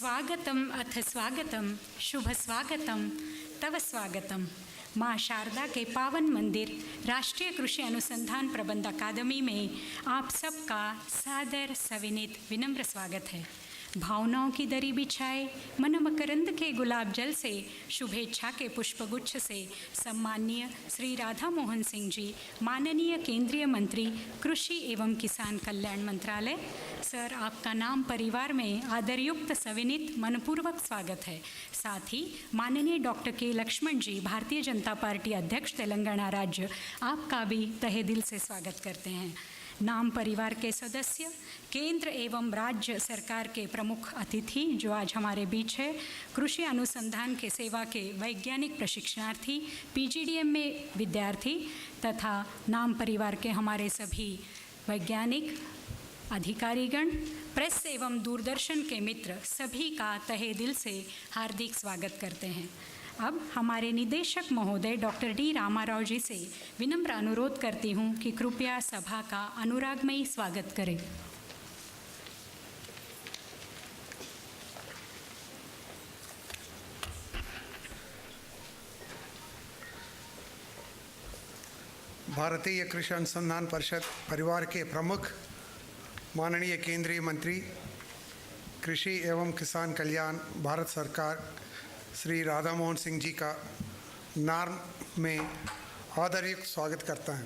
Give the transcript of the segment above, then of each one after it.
स्वागतम अथ स्वागतम, शुभ स्वागतम, तव स्वागतम। माँ शारदा के पावन मंदिर राष्ट्रीय कृषि अनुसंधान प्रबंध अकादमी में आप सबका सादर सविनीत विनम्र स्वागत है। भावनाओं की दरी बिछाए, मन मकरंद के गुलाब जल से, शुभेच्छा के पुष्पगुच्छ से सम्माननीय श्री राधा मोहन सिंह जी, माननीय केंद्रीय मंत्री कृषि एवं किसान कल्याण मंत्रालय। सर, आपका नाम परिवार में आदरयुक्त सविनीत मनपूर्वक स्वागत है। साथ ही माननीय डॉक्टर के लक्ष्मण जी, भारतीय जनता पार्टी अध्यक्ष तेलंगाना राज्य, आपका भी तहे दिल से स्वागत करते हैं। नाम परिवार के सदस्य, केंद्र एवं राज्य सरकार के प्रमुख अतिथि जो आज हमारे बीच है, कृषि अनुसंधान के सेवा के वैज्ञानिक प्रशिक्षणार्थी, पीजीडीएम में विद्यार्थी तथा नाम परिवार के हमारे सभी वैज्ञानिक अधिकारीगण, प्रेस एवं दूरदर्शन के मित्र, सभी का तहे दिल से हार्दिक स्वागत करते हैं। अब हमारे निदेशक महोदय डॉक्टर डी रामाराव जी से विनम्र अनुरोध करती हूँ कि कृपया सभा का अनुरागमयी स्वागत करें। भारतीय कृषि अनुसंधान परिषद परिवार के प्रमुख माननीय केंद्रीय मंत्री कृषि एवं किसान कल्याण भारत सरकार श्री राधा मोहन सिंह जी का नार्म में आदरयुक्त स्वागत करता है।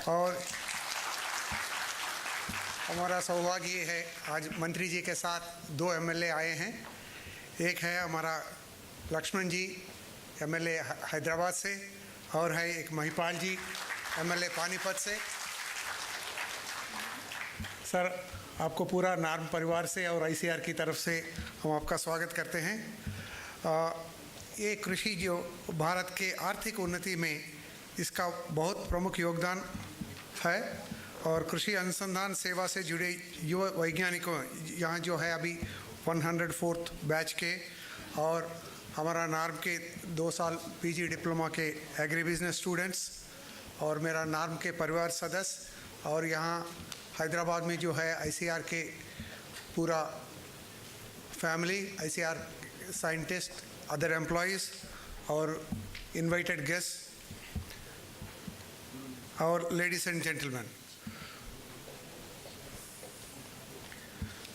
और हमारा सौभाग्य ये है, आज मंत्री जी के साथ दो एमएलए आए हैं। एक है हमारा लक्ष्मण जी, एमएलए हैदराबाद से, और है एक महिपाल जी, एमएलए पानीपत से। सर, आपको पूरा नार्म परिवार से और आईसीआर की तरफ से हम आपका स्वागत करते हैं। ये कृषि जो भारत के आर्थिक उन्नति में इसका बहुत प्रमुख योगदान है, और कृषि अनुसंधान सेवा से जुड़े युवा वैज्ञानिकों यहाँ जो है अभी 104th बैच के, और हमारा नार्म के 2 साल पीजी डिप्लोमा के एग्री बिजनेस स्टूडेंट्स, और मेरा नार्म के परिवार सदस्य, और यहाँ हैदराबाद में जो है आईसीआर के पूरा family, ICR scientist, other employees और इनवाइटेड गेस्ट और लेडीज एंड जेंटलमैन,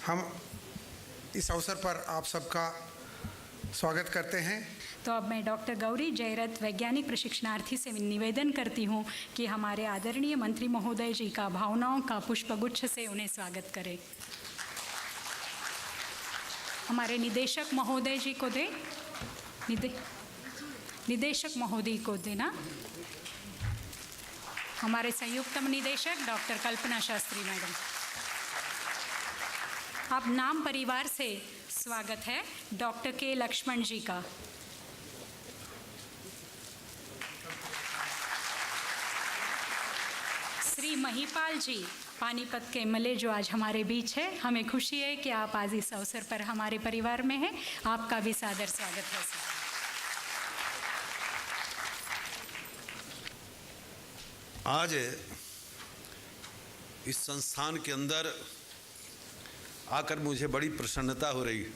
हम इस अवसर पर आप सबका स्वागत करते हैं। तो अब मैं डॉक्टर गौरी जयरथ, वैज्ञानिक प्रशिक्षणार्थी से निवेदन करती हूँ कि हमारे आदरणीय मंत्री महोदय जी का भावनाओं का पुष्पगुच्छ से उन्हें स्वागत करें। हमारे निदेशक महोदय जी को दे, निदेशक महोदय को देना। हमारे संयुक्त निदेशक डॉक्टर कल्पना शास्त्री मैडम। अब नाम परिवार से स्वागत है डॉक्टर के लक्ष्मण जी का। श्री महिपाल जी, पानीपत के एमएलए जो आज हमारे बीच है, हमें खुशी है कि आप आज इस अवसर पर हमारे परिवार में हैं। आपका भी सादर स्वागत है सर। आज इस संस्थान के अंदर आकर मुझे बड़ी प्रसन्नता हो रही है।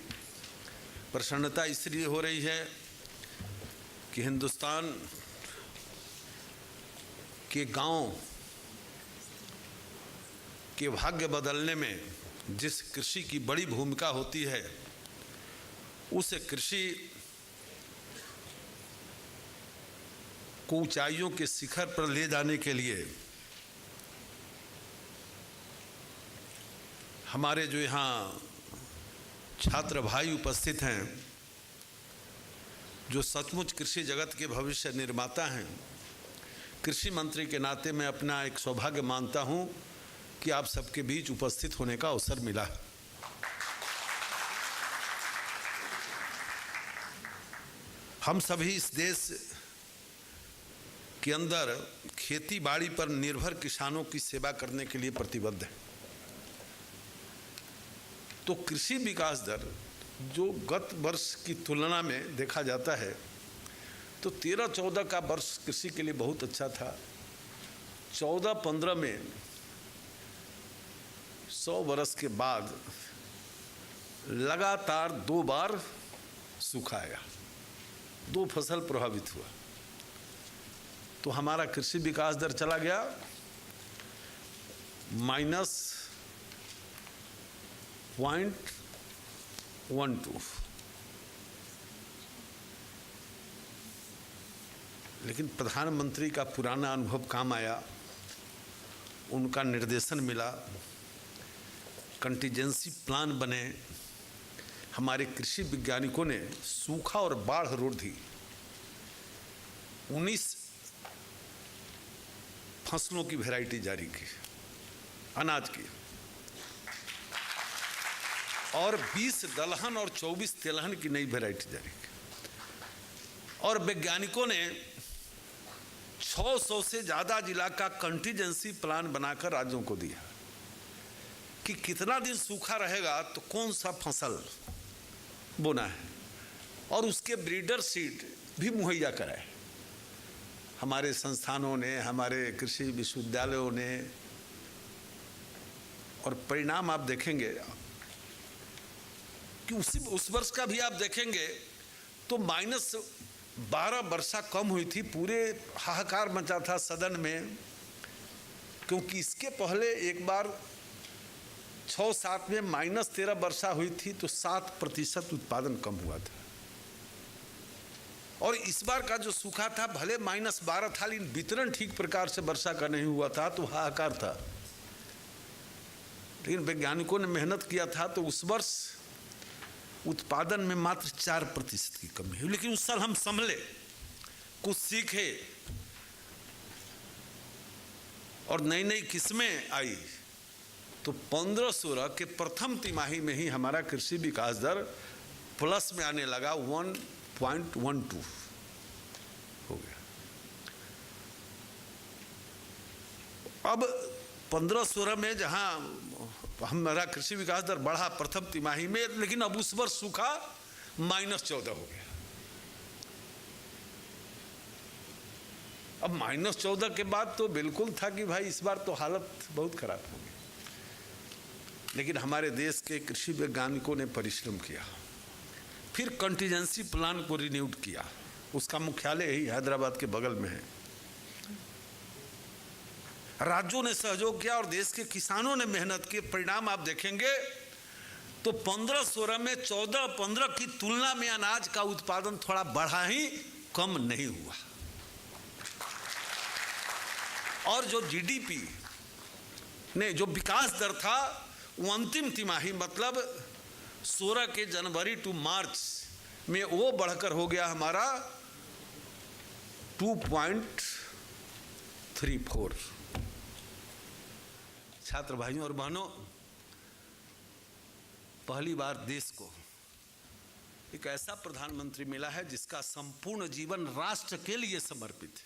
प्रसन्नता इसलिए हो रही है कि हिंदुस्तान के गांव के भाग्य बदलने में जिस कृषि की बड़ी भूमिका होती है, उस कृषि को ऊंचाइयों के शिखर पर ले जाने के लिए हमारे जो यहाँ छात्र भाई उपस्थित हैं, जो सचमुच कृषि जगत के भविष्य निर्माता हैं, कृषि मंत्री के नाते मैं अपना एक सौभाग्य मानता हूँ कि आप सबके बीच उपस्थित होने का अवसर मिला। हम सभी इस देश के अंदर खेती बाड़ी पर निर्भर किसानों की सेवा करने के लिए प्रतिबद्ध हैं। तो कृषि विकास दर जो गत वर्ष की तुलना में देखा जाता है, तो 13-14 का वर्ष कृषि के लिए बहुत अच्छा था। 14-15 में 100 वर्ष के बाद लगातार 2 बार सूखा आया, 2 फसल प्रभावित हुआ, तो हमारा कृषि विकास दर चला गया -0.12। लेकिन प्रधानमंत्री का पुराना अनुभव काम आया, उनका निर्देशन मिला, कंटीजेंसी प्लान बने, हमारे कृषि वैज्ञानिकों ने सूखा और बाढ़ रोधी 19 फसलों की वैरायटी जारी की, अनाज की, और 20 दलहन और 24 तिलहन की नई वैरायटी जारी की। और वैज्ञानिकों ने 600 से ज़्यादा जिला का कंटीजेंसी प्लान बनाकर राज्यों को दिया कि कितना दिन सूखा रहेगा तो कौन सा फसल बोना है, और उसके ब्रीडर सीड भी मुहैया कराए। हमारे संस्थानों ने, हमारे कृषि विश्वविद्यालयों ने, और परिणाम आप देखेंगे कि उस वर्ष का भी आप देखेंगे तो -12 वर्षा कम हुई थी। पूरे हाहाकार मचा था सदन में, क्योंकि इसके पहले एक बार 6-7 में -13 वर्षा हुई थी तो 7% उत्पादन कम हुआ था। और इस बार का जो सूखा था, भले -12 था, लेकिन वितरण ठीक प्रकार से वर्षा का नहीं हुआ था, तो हाहाकार था। लेकिन वैज्ञानिकों ने मेहनत किया था, तो उस वर्ष उत्पादन में मात्र 4% की कमी हुई। लेकिन उस साल हम संभले, कुछ सीखे और नई नई किस्में आई, तो 15-16 के प्रथम तिमाही में ही हमारा कृषि विकास दर प्लस में आने लगा, 1.12 हो गया। अब 15-16 में जहां हमारा कृषि विकास दर बढ़ा प्रथम तिमाही में, लेकिन अब उस वर्ष सूखा -14 हो गया। अब -14 के बाद तो बिल्कुल था कि भाई इस बार तो हालत बहुत खराब हो गई। लेकिन हमारे देश के कृषि वैज्ञानिकों ने परिश्रम किया, फिर कंटीजेंसी प्लान को रिन्यूड किया। उसका मुख्यालय ही हैदराबाद के बगल में है। राज्यों ने सहयोग किया और देश के किसानों ने मेहनत की। परिणाम आप देखेंगे तो 15-16 में 14-15 की तुलना में अनाज का उत्पादन थोड़ा बढ़ा ही, कम नहीं हुआ। और जो जीडीपी ने जो विकास दर था, वो अंतिम तिमाही मतलब 16 के जनवरी टू मार्च में वो बढ़कर हो गया हमारा 2.34। छात्र भाइयों और बहनों, पहली बार देश को एक ऐसा प्रधानमंत्री मिला है जिसका संपूर्ण जीवन राष्ट्र के लिए समर्पित है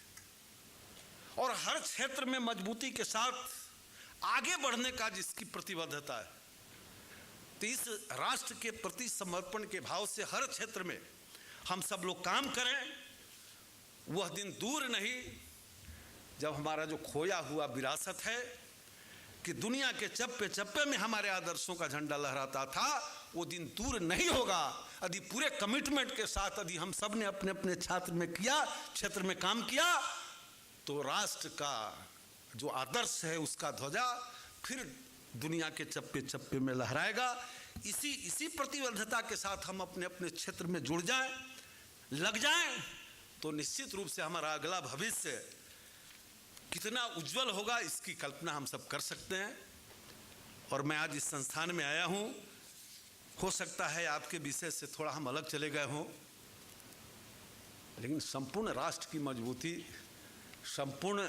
और हर क्षेत्र में मजबूती के साथ आगे बढ़ने का जिसकी प्रतिबद्धता है। तो इस राष्ट्र के प्रति समर्पण के भाव से हर क्षेत्र में हम सब लोग काम करें। वह दिन दूर नहीं जब हमारा जो खोया हुआ विरासत है कि दुनिया के चप्पे चप्पे में हमारे आदर्शों का झंडा लहराता था, वो दिन दूर नहीं होगा यदि पूरे कमिटमेंट के साथ यदि हम सब ने अपने अपने क्षेत्र में काम किया, तो राष्ट्र का जो आदर्श है उसका ध्वजा फिर दुनिया के चप्पे चप्पे में लहराएगा। इसी प्रतिबद्धता के साथ हम अपने अपने क्षेत्र में जुड़ जाएं, लग जाएं, तो निश्चित रूप से हमारा अगला भविष्य कितना उज्जवल होगा इसकी कल्पना हम सब कर सकते हैं। और मैं आज इस संस्थान में आया हूं, हो सकता है आपके विषय से थोड़ा हम अलग चले गए हों, लेकिन संपूर्ण राष्ट्र की मजबूती, संपूर्ण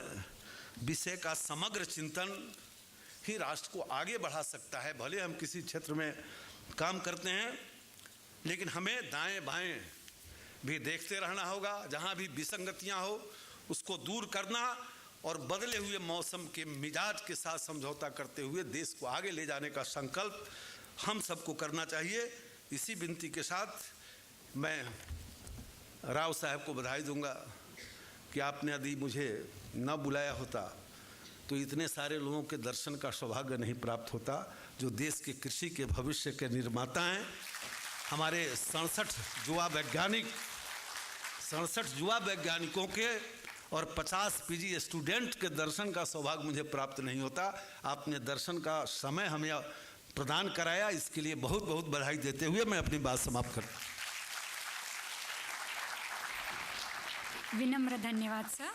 विषय का समग्र चिंतन ही राष्ट्र को आगे बढ़ा सकता है। भले हम किसी क्षेत्र में काम करते हैं, लेकिन हमें दाएं बाएं भी देखते रहना होगा। जहां भी विसंगतियां हो उसको दूर करना और बदले हुए मौसम के मिजाज के साथ समझौता करते हुए देश को आगे ले जाने का संकल्प हम सबको करना चाहिए। इसी विनती के साथ मैं राव साहब को बधाई दूंगा कि आपने यदि मुझे न बुलाया होता तो इतने सारे लोगों के दर्शन का सौभाग्य नहीं प्राप्त होता, जो देश के कृषि के भविष्य के निर्माता हैं। हमारे 67 युवा वैज्ञानिकों के और 50 पीजी स्टूडेंट के दर्शन का सौभाग्य मुझे प्राप्त नहीं होता। आपने दर्शन का समय हमें प्रदान कराया, इसके लिए बहुत बहुत बधाई देते हुए मैं अपनी बात समाप्त करता हूँ। विनम्र धन्यवाद सर।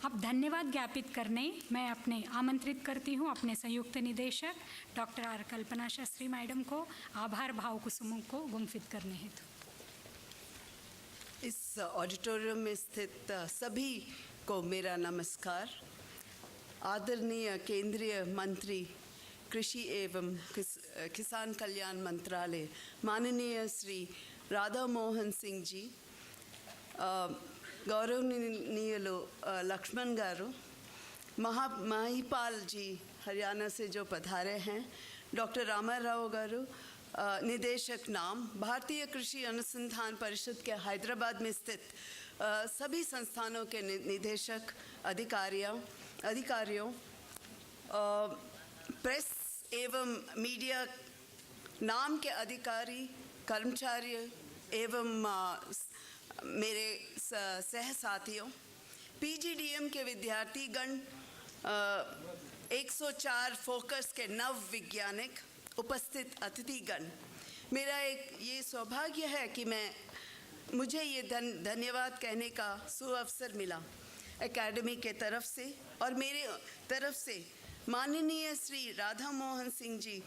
अब धन्यवाद ज्ञापित करने मैं अपने आमंत्रित करती हूँ अपने संयुक्त निदेशक डॉक्टर आर कल्पना शास्त्री मैडम को आभार भाव कुसुमों को गुम्फित करने हेतु। इस ऑडिटोरियम में स्थित सभी को मेरा नमस्कार। आदरणीय केंद्रीय मंत्री कृषि एवं किसान कल्याण मंत्रालय माननीय श्री राधा मोहन सिंह जी, गौरवनीय लक्ष्मण गारू, महिपाल जी हरियाणा से जो पधारे हैं, डॉक्टर रामाराव गारू, निदेशक नाम, भारतीय कृषि अनुसंधान परिषद के हैदराबाद में स्थित सभी संस्थानों के निदेशक, अधिकारियों, प्रेस एवं मीडिया नाम के अधिकारी, कर्मचारी एवं मेरे सह साथियों, पीजीडीएम के विद्यार्थीगण, 104 फोकस के नव वैज्ञानिक, उपस्थित अतिथिगण, मेरा एक ये सौभाग्य है कि मुझे ये धन्यवाद कहने का सुअवसर मिला एकेडमी के तरफ से और मेरे तरफ से माननीय श्री राधा मोहन सिंह जी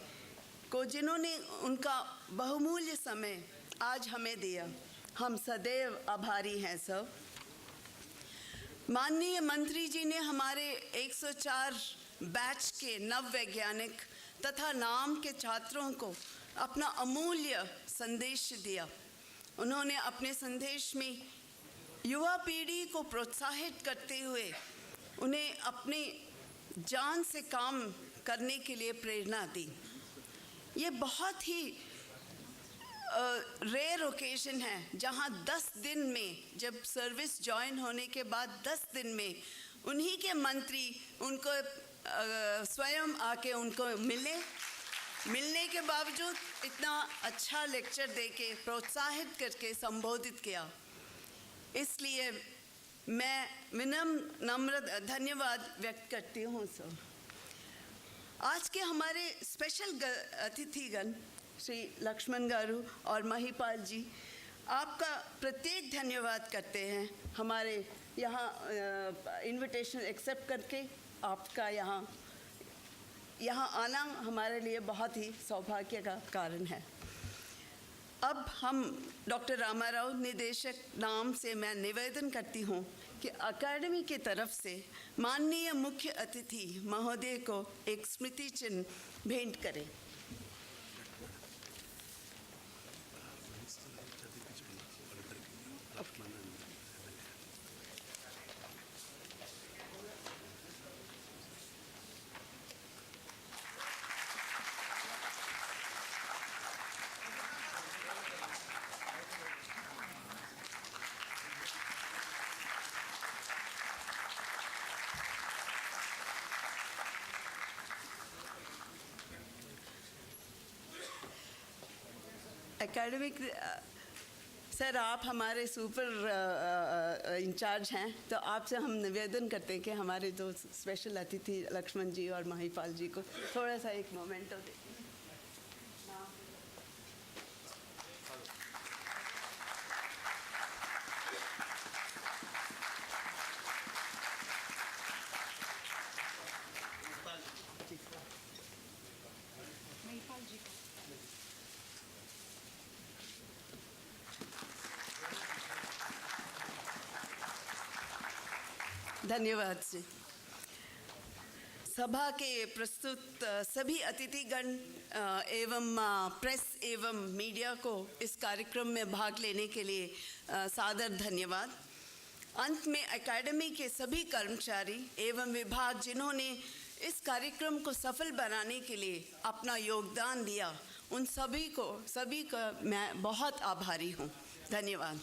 को, जिन्होंने उनका बहुमूल्य समय आज हमें दिया। हम सदैव आभारी हैं सब। माननीय मंत्री जी ने हमारे 104 बैच के नव वैज्ञानिक तथा नाम के छात्रों को अपना अमूल्य संदेश दिया। उन्होंने अपने संदेश में युवा पीढ़ी को प्रोत्साहित करते हुए उन्हें अपनी जान से काम करने के लिए प्रेरणा दी। ये बहुत ही रेयर ओकेजन है जहाँ 10 दिन में, जब सर्विस ज्वाइन होने के बाद 10 दिन में उन्हीं के मंत्री उनको स्वयं आके उनको मिलने के बावजूद इतना अच्छा लेक्चर देके प्रोत्साहित करके संबोधित किया। इसलिए मैं नम्र धन्यवाद व्यक्त करती हूँ सर। आज के हमारे स्पेशल अतिथिगण श्री लक्ष्मण गारू और महिपाल जी, आपका प्रत्येक धन्यवाद करते हैं हमारे यहाँ इनविटेशन एक्सेप्ट करके। आपका यहाँ आना हमारे लिए बहुत ही सौभाग्य का कारण है। अब हम डॉक्टर रामाराव निदेशक नाम से मैं निवेदन करती हूँ कि अकादमी की तरफ से माननीय मुख्य अतिथि महोदय को एक स्मृति चिन्ह भेंट करें। एकेडमिक सर, आप हमारे सुपर इंचार्ज हैं, तो आपसे हम निवेदन करते हैं कि हमारे दो स्पेशल अतिथि लक्ष्मण जी और महिपाल जी को थोड़ा सा एक मोमेंटो दें। महिपाल जी को धन्यवाद जी। सभा के प्रस्तुत सभी अतिथिगण एवं प्रेस एवं मीडिया को इस कार्यक्रम में भाग लेने के लिए सादर धन्यवाद। अंत में एकेडमी के सभी कर्मचारी एवं विभाग जिन्होंने इस कार्यक्रम को सफल बनाने के लिए अपना योगदान दिया, उन सभी का मैं बहुत आभारी हूँ। धन्यवाद।